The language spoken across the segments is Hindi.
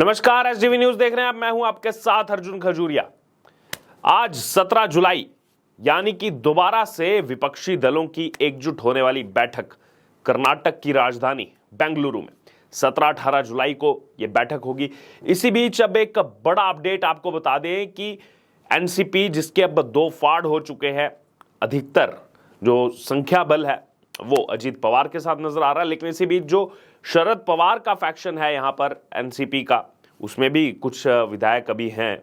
नमस्कार, एसडीवी न्यूज देख रहे हैं आप। मैं हूं आपके साथ अर्जुन खजूरिया। आज 17 जुलाई यानी कि दोबारा से विपक्षी दलों की एकजुट होने वाली बैठक कर्नाटक की राजधानी बेंगलुरु में 17-18 जुलाई को यह बैठक होगी। इसी बीच अब एक बड़ा अपडेट आपको बता दें कि एनसीपी, जिसके अब 2 फाड़ हो चुके हैं, अधिकतर जो संख्या बल है वो अजीत पवार के साथ नजर आ रहा है, लेकिन इसी बीच जो शरद पवार का फैक्शन है यहां पर एनसीपी का, उसमें भी कुछ विधायक अभी हैं।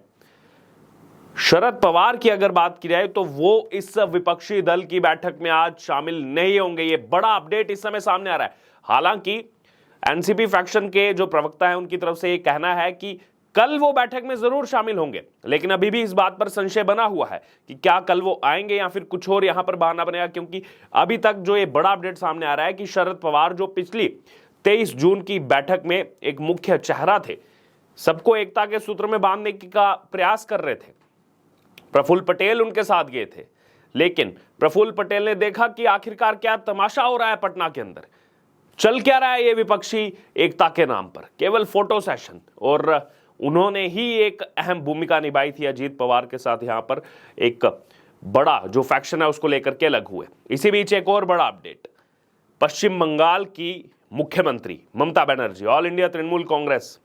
शरद पवार की अगर बात की जाए तो वो इस विपक्षी दल की बैठक में आज शामिल नहीं होंगे। ये बड़ा अपडेट इस समय सामने आ रहा है। हालांकि एनसीपी फैक्शन के जो प्रवक्ता है उनकी तरफ से ये कहना है कि कल वो बैठक में जरूर शामिल होंगे, लेकिन अभी भी इस बात पर संशय बना हुआ है कि क्या कल वो आएंगे या फिर कुछ और यहां पर बहाना बनेगा, क्योंकि अभी तक जो ये बड़ा अपडेट सामने आ रहा है कि शरद पवार जो पिछली 23 जून की बैठक में एक मुख्य चेहरा थे, सबको एकता के सूत्र में बांधने का प्रयास कर रहे थे। प्रफुल्ल पटेल उनके साथ गए थे, लेकिन प्रफुल्ल पटेल ने देखा कि आखिरकार क्या तमाशा हो रहा है पटना के अंदर, चल क्या रहा है ये विपक्षी एकता के नाम पर, केवल फोटो सेशन, और उन्होंने ही एक अहम भूमिका निभाई थी अजीत पवार के साथ। यहां पर एक बड़ा जो फैक्शन है उसको लेकर के अलग हुए। इसी बीच एक और बड़ा अपडेट, पश्चिम बंगाल की मुख्यमंत्री ममता बनर्जी, ऑल इंडिया तृणमूल कांग्रेस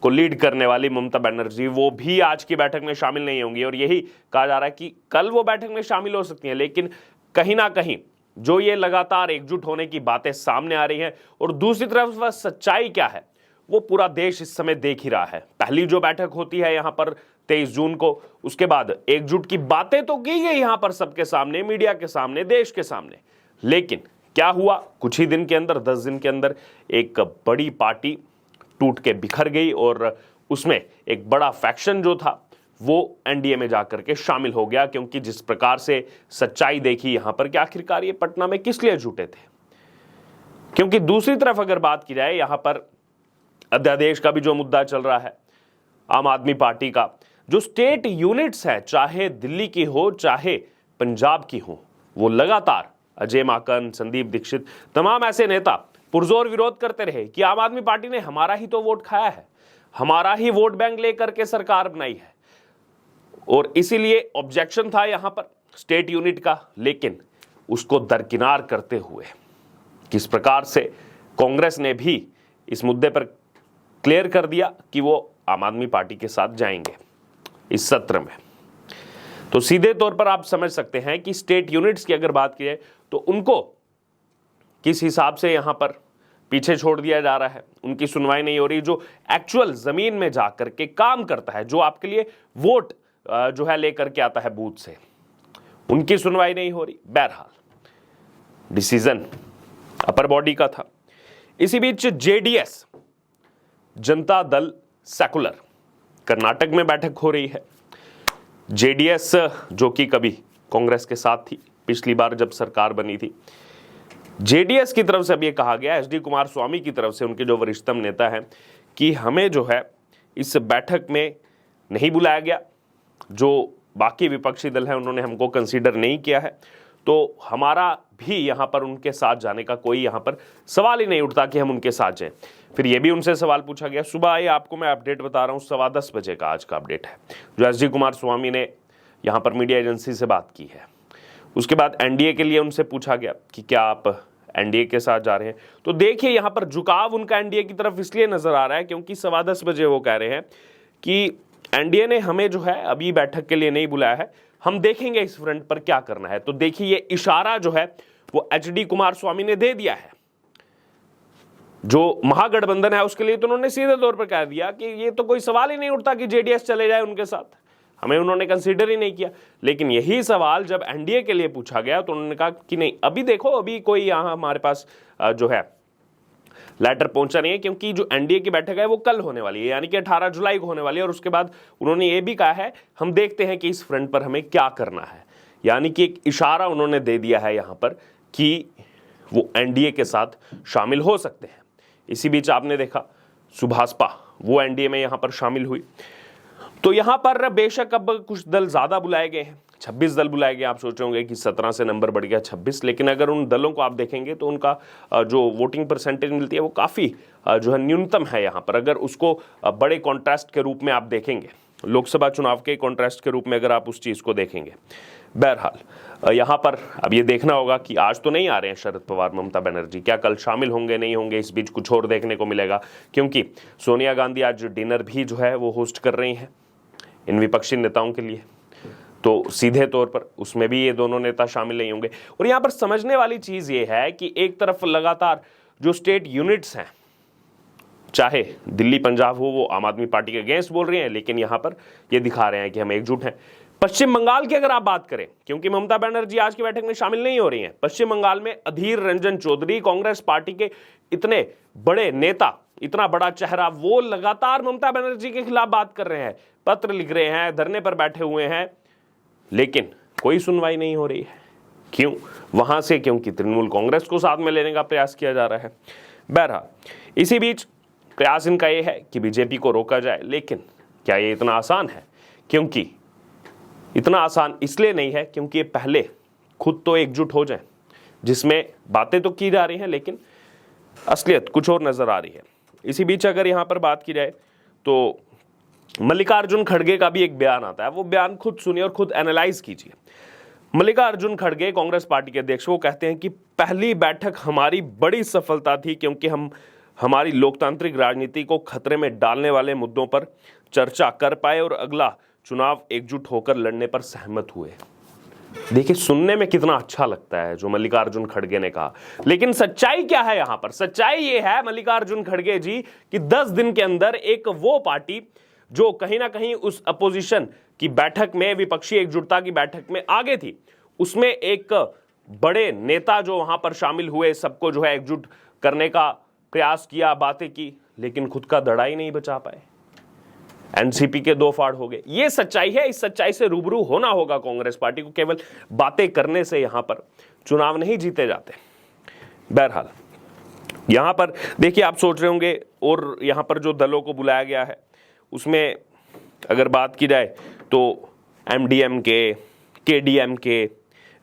को लीड करने वाली ममता बनर्जी, वो भी आज की बैठक में शामिल नहीं होंगी। और यही कहा जा रहा है कि कल वो बैठक में शामिल हो सकती हैं, लेकिन कहीं ना कहीं जो ये लगातार एकजुट होने की बातें सामने आ रही हैं, और दूसरी तरफ वह सच्चाई क्या है वो पूरा देश इस समय देख ही रहा है। पहली जो बैठक होती है यहां पर 23 जून को, उसके बाद एकजुट की बातें तो की गई यहां पर सबके सामने, मीडिया के सामने, देश के सामने, लेकिन क्या हुआ? कुछ ही दिन के अंदर, 10 दिन के अंदर एक बड़ी पार्टी टूट के बिखर गई और उसमें एक बड़ा फैक्शन जो था वो एनडीए में जाकर के शामिल हो गया, क्योंकि जिस प्रकार से सच्चाई देखी यहां पर कि आखिरकार ये पटना में किस लिए जुटे थे। क्योंकि दूसरी तरफ अगर बात की जाए, यहां पर अध्यादेश का भी जो मुद्दा चल रहा है, आम आदमी पार्टी का जो स्टेट यूनिट्स है, चाहे दिल्ली की हो चाहे पंजाब की हो, वो लगातार अजय माकन, संदीप दीक्षित, तमाम ऐसे नेता पुरजोर विरोध करते रहे कि आम आदमी पार्टी ने हमारा ही तो वोट खाया है, हमारा ही वोट बैंक लेकर के सरकार बनाई है, और इसीलिए ऑब्जेक्शन था यहां पर स्टेट यूनिट का। लेकिन उसको दरकिनार करते हुए किस प्रकार से कांग्रेस ने भी इस मुद्दे पर क्लियर कर दिया कि वो आम आदमी पार्टी के साथ जाएंगे इस सत्र में, तो सीधे तौर पर आप समझ सकते हैं कि स्टेट यूनिट्स की अगर बात की जाए तो उनको किस हिसाब से यहां पर पीछे छोड़ दिया जा रहा है, उनकी सुनवाई नहीं हो रही। जो एक्चुअल जमीन में जाकर के काम करता है, जो आपके लिए वोट जो है लेकर के आता है बूथ से, उनकी सुनवाई नहीं हो रही। बहरहाल डिसीजन अपर बॉडी का था। इसी बीच जेडीएस, जनता दल सेकुलर, कर्नाटक में बैठक हो रही है। जेडीएस जो कि कभी कांग्रेस के साथ थी पिछली बार जब सरकार बनी थी, जेडीएस की तरफ से अब यह कहा गया, एचडी कुमारस्वामी की तरफ से, उनके जो वरिष्ठतम नेता हैं, कि हमें जो है इस बैठक में नहीं बुलाया गया, जो बाकी विपक्षी दल हैं उन्होंने हमको कंसीडर नहीं किया है, तो हमारा भी यहाँ पर उनके साथ जाने का कोई यहाँ पर सवाल ही नहीं उठता कि हम उनके साथ जाएं। फिर ये भी उनसे सवाल पूछा गया। सुबह ये आपको मैं अपडेट बता रहा हूँ, 10:15 बजे का आज का अपडेट है, जो एचडी कुमारस्वामी ने यहाँ पर मीडिया एजेंसी से बात की है। उसके बाद एनडीए के लिए उनसे पूछा गया कि क्या आप एनडीए के साथ जा रहे हैं, तो देखिए यहाँ पर झुकाव उनका एनडीए की तरफ इसलिए नजर आ रहा है क्योंकि 10:15 बजे वो कह रहे हैं कि एनडीए ने हमें जो है अभी बैठक के लिए नहीं बुलाया है, हम देखेंगे इस फ्रंट पर क्या करना है। तो देखिए ये इशारा जो है वो एचडी कुमारस्वामी ने दे दिया है। जो महागठबंधन है उसके लिए तो उन्होंने सीधे तौर पर कह दिया कि ये तो कोई सवाल ही नहीं उठता कि जेडीएस चले जाए उनके साथ, हमें उन्होंने कंसीडर ही नहीं किया। लेकिन यही सवाल जब एनडीए के लिए पूछा गया तो उन्होंने कहा कि नहीं, अभी देखो, अभी कोई यहां हमारे पास जो है लेटर पहुंचा नहीं है, क्योंकि जो एनडीए की बैठक है वो कल होने वाली है, यानी कि 18 जुलाई को होने वाली है। और उसके बाद उन्होंने ये भी कहा है हम देखते हैं कि इस फ्रंट पर हमें क्या करना है, यानी कि एक इशारा उन्होंने दे दिया है यहां पर कि वो एनडीए के साथ शामिल हो सकते हैं। इसी बीच आपने देखा सुभाषपा, वो एनडीए में यहां पर शामिल हुई। तो यहां पर बेशक अब कुछ दल ज्यादा बुलाए गए हैं, 26 दल बुलाए गए। आप सोच रहे होंगे कि 17 से नंबर बढ़ गया 26, लेकिन अगर उन दलों को आप देखेंगे तो उनका जो वोटिंग परसेंटेज मिलती है वो काफ़ी जो है न्यूनतम है यहाँ पर। अगर उसको बड़े कॉन्ट्रास्ट के रूप में आप देखेंगे, लोकसभा चुनाव के कॉन्ट्रास्ट के रूप में अगर आप उस चीज़ को देखेंगे। बहरहाल यहाँ पर अब ये देखना होगा कि आज तो नहीं आ रहे हैं शरद पवार, ममता बनर्जी, क्या कल शामिल होंगे नहीं होंगे, इस बीच कुछ और देखने को मिलेगा, क्योंकि सोनिया गांधी आज डिनर भी जो है वो होस्ट कर रही हैं इन विपक्षी नेताओं के लिए, तो सीधे तौर पर उसमें भी ये दोनों नेता शामिल नहीं होंगे। और यहाँ पर समझने वाली चीज़ ये है कि एक तरफ लगातार जो स्टेट यूनिट्स हैं, चाहे दिल्ली पंजाब हो, वो आम आदमी पार्टी के अगेंस्ट बोल रही हैं, लेकिन यहाँ पर ये दिखा रहे हैं कि हम एकजुट हैं। पश्चिम बंगाल की अगर आप बात करें, क्योंकि ममता बनर्जी आज की बैठक में शामिल नहीं हो रही हैं, पश्चिम बंगाल में अधीर रंजन चौधरी, कांग्रेस पार्टी के इतने बड़े नेता, इतना बड़ा चेहरा, वो लगातार ममता बनर्जी के खिलाफ बात कर रहे हैं, पत्र लिख रहे हैं, धरने पर बैठे हुए हैं, लेकिन कोई सुनवाई नहीं हो रही है। क्यों? वहां से क्योंकि तृणमूल कांग्रेस को साथ में लेने का प्रयास किया जा रहा है। बहरहाल इसी बीच प्रयास इनका यह है कि बीजेपी को रोका जाए, लेकिन क्या ये इतना आसान है? क्योंकि इतना आसान इसलिए नहीं है क्योंकि ये पहले खुद तो एकजुट हो जाएं, जिसमें बातें तो की जा रही हैं लेकिन असलियत कुछ और नजर आ रही है। इसी बीच अगर यहां पर बात की जाए तो मल्लिकार्जुन खड़गे का भी एक बयान आता है, वो बयान खुद सुनिए और खुद एनालाइज कीजिए। मल्लिकार्जुन खड़गे कांग्रेस पार्टी के अध्यक्ष, वो कहते हैं कि पहली बैठक हमारी बड़ी सफलता थी क्योंकि हम हमारी लोकतांत्रिक राजनीति को खतरे में डालने वाले मुद्दों पर चर्चा कर पाए और अगला चुनाव एकजुट होकर लड़ने पर सहमत हुए। देखिए, सुनने में कितना अच्छा लगता है जो मल्लिकार्जुन खड़गे ने कहा, लेकिन सच्चाई क्या है यहां पर? सच्चाई ये है मल्लिकार्जुन खड़गे जी कि 10 दिन के अंदर एक वो पार्टी जो कहीं ना कहीं उस अपोजिशन की बैठक में, विपक्षी एकजुटता की बैठक में आगे थी, उसमें एक बड़े नेता जो वहां पर शामिल हुए, सबको जो है एकजुट करने का प्रयास किया, बातें की, लेकिन खुद का दड़ा ही नहीं बचा पाए। एनसीपी के 2 फाड़ हो गए। ये सच्चाई है। इस सच्चाई से रूबरू होना होगा कांग्रेस पार्टी को। केवल बातें करने से यहां पर चुनाव नहीं जीते जाते। बहरहाल यहां पर देखिए, आप सोच रहे होंगे और यहां पर जो दलों को बुलाया गया है उसमें अगर बात की जाए तो MDMK, केडीएमके,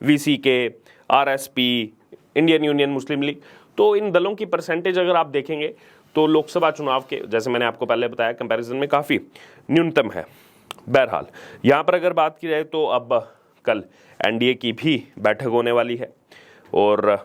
VCK, RSP, Indian union मुस्लिम लीग, तो इन दलों की परसेंटेज अगर आप देखेंगे तो लोकसभा चुनाव के, जैसे मैंने आपको पहले बताया, कंपैरिजन में काफ़ी न्यूनतम है। बहरहाल यहाँ पर अगर बात की जाए तो अब कल एनडीए की भी बैठक होने वाली है और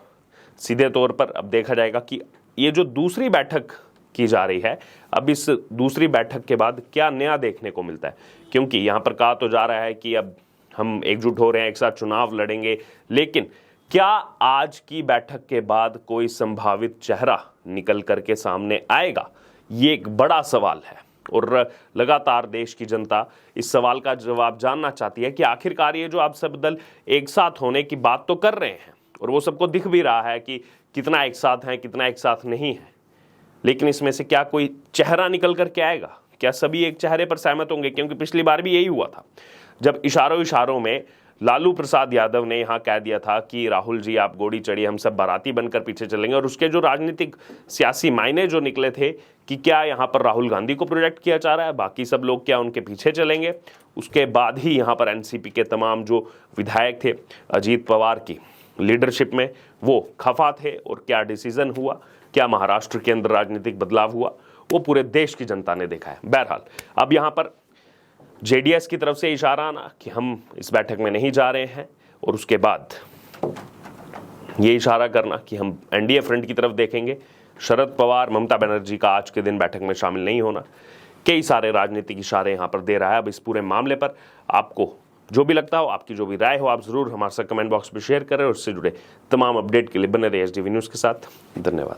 सीधे तौर पर अब देखा जाएगा कि ये जो दूसरी बैठक की जा रही है, अब इस दूसरी बैठक के बाद क्या नया देखने को मिलता है। क्योंकि यहाँ पर कहा तो जा रहा है कि अब हम एकजुट हो रहे हैं, एक साथ चुनाव लड़ेंगे, लेकिन क्या आज की बैठक के बाद कोई संभावित चेहरा निकल करके सामने आएगा? ये एक बड़ा सवाल है और लगातार देश की जनता इस सवाल का जवाब जानना चाहती है कि आखिरकार ये जो आप सब दल एक साथ होने की बात तो कर रहे हैं और वो सबको दिख भी रहा है कि कितना एक साथ है, कितना एक साथ नहीं है, लेकिन इसमें से क्या कोई चेहरा निकल करके आएगा? क्या सभी एक चेहरे पर सहमत होंगे? क्योंकि पिछली बार भी यही हुआ था, जब इशारों में लालू प्रसाद यादव ने यहां कह दिया था कि राहुल जी आप गोड़ी चढ़िए, हम सब बाराती बनकर पीछे चलेंगे, और उसके जो राजनीतिक सियासी मायने जो निकले थे कि क्या यहां पर राहुल गांधी को प्रोजेक्ट किया जा रहा है, बाकी सब लोग क्या उनके पीछे चलेंगे। उसके बाद ही यहां पर एनसीपी के तमाम जो विधायक थे अजीत पवार की लीडरशिप में, वो खफा थे और क्या डिसीजन हुआ, क्या महाराष्ट्र के अंदर राजनीतिक बदलाव हुआ, वो पूरे देश की जनता ने देखा है। बहरहाल अब यहां पर जेडीएस की तरफ से इशारा आना कि हम इस बैठक में नहीं जा रहे हैं, और उसके बाद ये इशारा करना कि हम एनडीए फ्रंट की तरफ देखेंगे, शरद पवार, ममता बनर्जी का आज के दिन बैठक में शामिल नहीं होना, कई सारे राजनीतिक इशारे यहां पर दे रहा है। अब इस पूरे मामले पर आपको जो भी लगता हो, आपकी जो भी राय हो, आप जरूर हमारे साथ कमेंट बॉक्स में शेयर करें और उससे जुड़े तमाम अपडेट के लिए बने रहिए एसडीवी न्यूज़ के साथ। धन्यवाद।